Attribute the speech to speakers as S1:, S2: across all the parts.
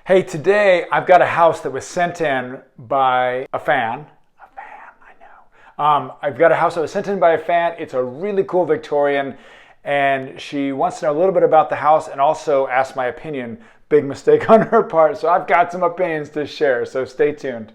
S1: Hey, today I've got a house that was sent in by a fan. I've got a house that was sent in by a fan. It's a really cool Victorian, and she wants to know a little bit about the house and also ask my opinion. Big mistake on her part, so I've got some opinions to share, so stay tuned.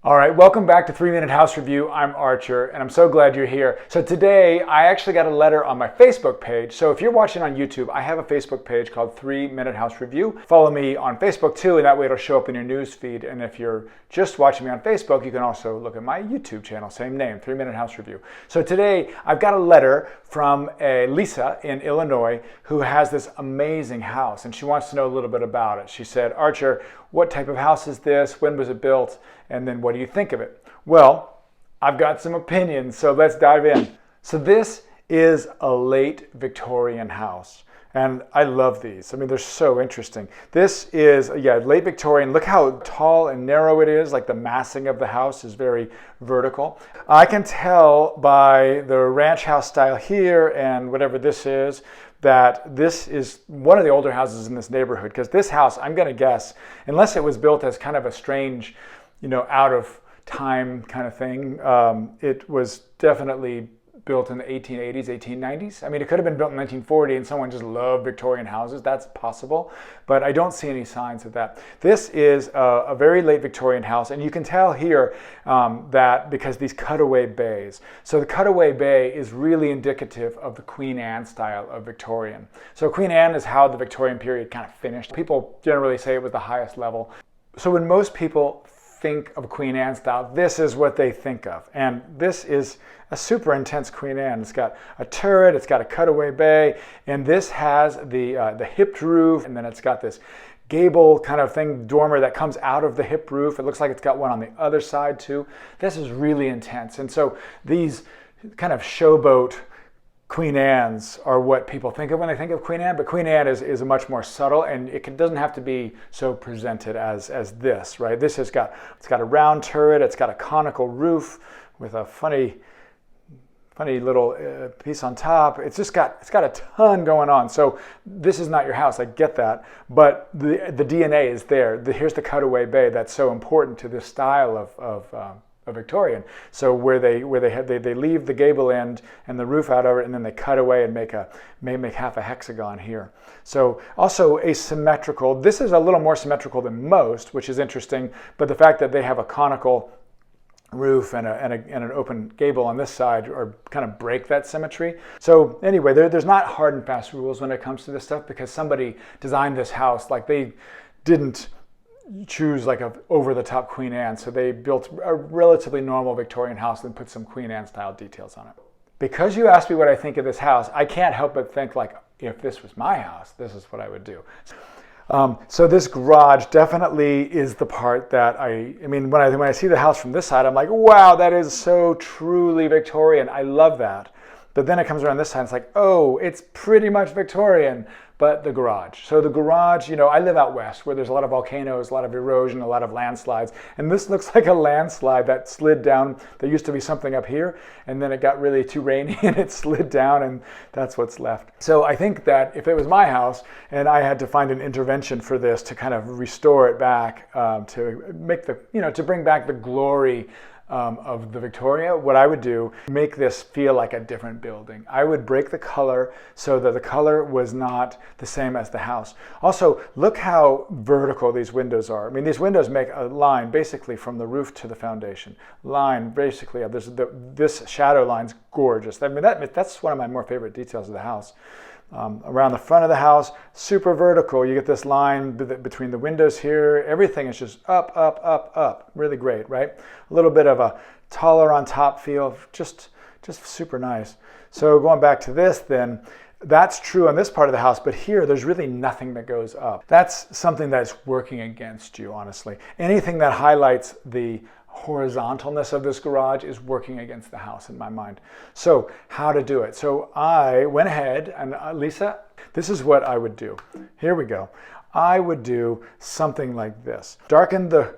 S1: All right, welcome back to 3 Minute House Review. I'm Archer, and I'm so glad you're here. So today, I actually got a letter on my Facebook page. So if you're watching on YouTube, I have a Facebook page called 3 Minute House Review. Follow me on Facebook too, and that way it'll show up in your news feed. And if you're just watching me on Facebook, you can also look at my YouTube channel, same name, 3 Minute House Review. So today, I've got a letter from Lisa in Illinois who has this amazing house, and she wants to know a little bit about it. She said, Archer, what type of house is this? When was it built? And then what do you think of it? Well, I've got some opinions, so let's dive in. So this is a late Victorian house, and I love these. I mean, they're so interesting. This is, late Victorian. Look how tall and narrow it is, like the massing of the house is very vertical. I can tell by the ranch house style here and whatever this is, that this is one of the older houses in this neighborhood, because this house, I'm gonna guess, unless it was built as kind of a strange, out of time kind of thing, it was definitely built in the 1880s, 1890s. I mean, it could have been built in 1940 and someone just loved Victorian houses. That's possible, but I don't see any signs of that. This is a very late Victorian house, and you can tell here that because these cutaway bays. So the cutaway bay is really indicative of the Queen Anne style of Victorian. So Queen Anne is how the Victorian period kind of finished. People generally say it was the highest level. So when most people think of Queen Anne style, this is what they think of. And this is a super intense Queen Anne. It's got a turret, it's got a cutaway bay, and this has the hipped roof, and then it's got this gable kind of thing, dormer that comes out of the hip roof. It looks like it's got one on the other side too. This is really intense. And so these kind of showboat Queen Annes are what people think of when they think of Queen Anne, but Queen Anne is a much more subtle, and it doesn't have to be so presented as this, right? This has got, it's got a round turret, it's got a conical roof with a funny little piece on top. It's got a ton going on. So this is not your house, I get that, but the DNA is there. Here's the cutaway bay that's so important to this style of Victorian. So where they leave the gable end and the roof out of it, and then they cut away and make half a hexagon here. So also asymmetrical. This is a little more symmetrical than most, which is interesting. But the fact that they have a conical roof and an open gable on this side or kind of break that symmetry. So anyway, there's not hard and fast rules when it comes to this stuff, because somebody designed this house like they didn't choose like a over-the-top Queen Anne, so they built a relatively normal Victorian house and put some Queen Anne style details on it. Because you asked me what I think of this house, I can't help but think, like, if this was my house, this is what I would do. So this garage definitely is the part that I mean, when I see the house from this side, I'm like, wow, that is so truly Victorian. I love that. But then it comes around this side, it's like, oh, it's pretty much Victorian, but the garage. So the garage, I live out west where there's a lot of volcanoes, a lot of erosion, a lot of landslides. And this looks like a landslide that slid down. There used to be something up here, and then it got really too rainy and it slid down, and that's what's left. So I think that if it was my house and I had to find an intervention for this to kind of restore it back, to make to bring back the glory of the Victoria, what I would do, make this feel like a different building. I would break the color so that the color was not the same as the house. Also, look how vertical these windows are. I mean, these windows make a line basically from the roof to the foundation. Line, basically, this shadow line's gorgeous. I mean, that's one of my more favorite details of the house. Around the front of the house, super vertical. You get this line between the windows here. Everything is just up, up, up, up. Really great, right? A little bit of a taller on top feel, just super nice. So going back to this then, that's true on this part of the house, but here there's really nothing that goes up. That's something that's working against you, honestly. Anything that highlights the horizontalness of this garage is working against the house in my mind. So how to do it? So I went ahead and Lisa, this is what I would do. Here we go. I would do something like this. Darken the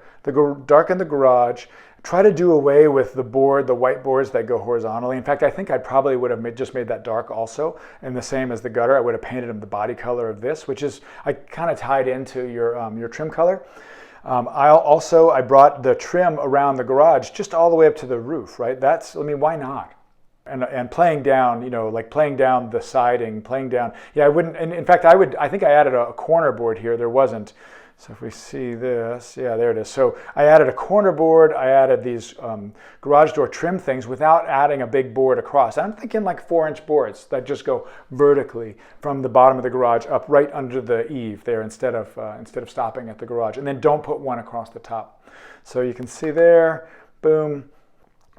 S1: garage. Try to do away with the white boards that go horizontally. In fact, I think I probably would have just made that dark also, and the same as the gutter. I would have painted them the body color of this, which is I kind of tied into your trim color. I brought the trim around the garage just all the way up to the roof, right? Why not? And playing down, like playing down the siding, playing down. Yeah, I wouldn't. And in fact, I think I added a corner board here. There wasn't. So if we see this, yeah, there it is. So I added a corner board. I added these garage door trim things without adding a big board across. I'm thinking like 4-inch boards that just go vertically from the bottom of the garage up right under the eave there instead of stopping at the garage. And then don't put one across the top. So you can see there, boom.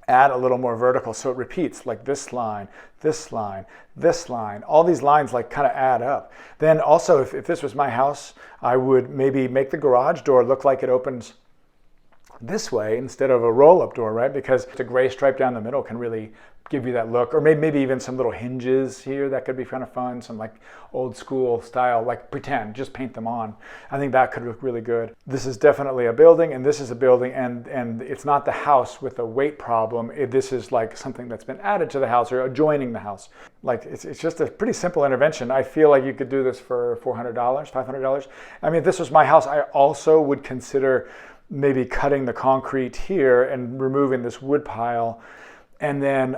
S1: Add a little more vertical so it repeats, like this line, this line, this line. All these lines like kind of add up. Then also, if this was my house, I would maybe make the garage door look like it opens this way instead of a roll-up door, right? Because the gray stripe down the middle can really give you that look. Or maybe even some little hinges here that could be kind of fun, some like old school style, like just paint them on. I think that could look really good. This is definitely a building, and this is a building, and it's not the house with a weight problem. This is like something that's been added to the house or adjoining the house. Like it's just a pretty simple intervention. I feel like you could do this for $400, $500. I mean, if this was my house, I also would consider maybe cutting the concrete here and removing this wood pile, and then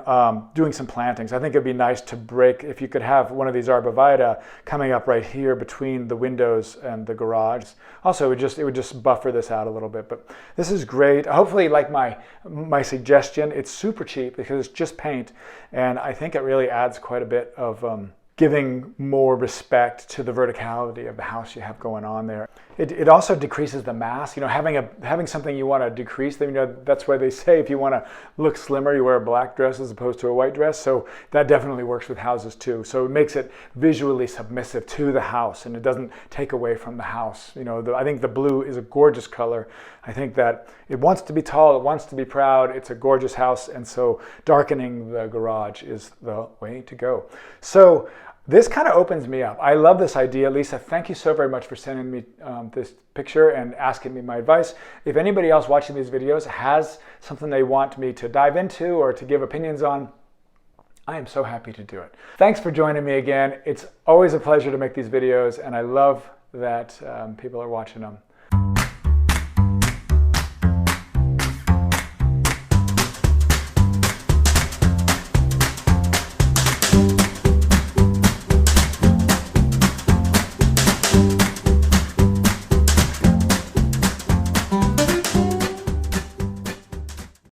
S1: doing some plantings. I think it'd be nice to break, if you could have one of these arborvitae coming up right here between the windows and the garage. Also, it would just buffer this out a little bit. But this is great. Hopefully, like my suggestion, it's super cheap because it's just paint, and I think it really adds quite a bit of giving more respect to the verticality of the house you have going on there. It also decreases the mass. Having something you want to decrease, that's why they say if you want to look slimmer, you wear a black dress as opposed to a white dress. So that definitely works with houses too. So it makes it visually submissive to the house, and it doesn't take away from the house. I think the blue is a gorgeous color. I think that it wants to be tall, it wants to be proud. It's a gorgeous house, and so darkening the garage is the way to go. So this kind of opens me up. I love this idea. Lisa, thank you so very much for sending me this picture and asking me my advice. If anybody else watching these videos has something they want me to dive into or to give opinions on, I am so happy to do it. Thanks for joining me again. It's always a pleasure to make these videos, and I love that people are watching them.